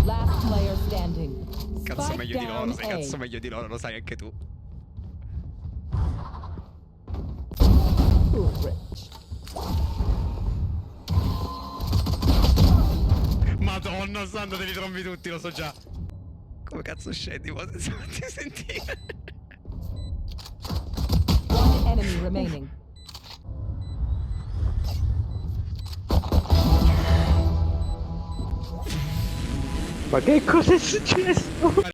Last player standing. Cazzo Spike meglio di loro, down sei A. cazzo meglio di loro, lo sai anche tu. Rich. Madonna santa, te li trombi tutti, lo so già. Come cazzo scendi, mo senza farti sentire? One enemy remaining. Ma che cosa è successo?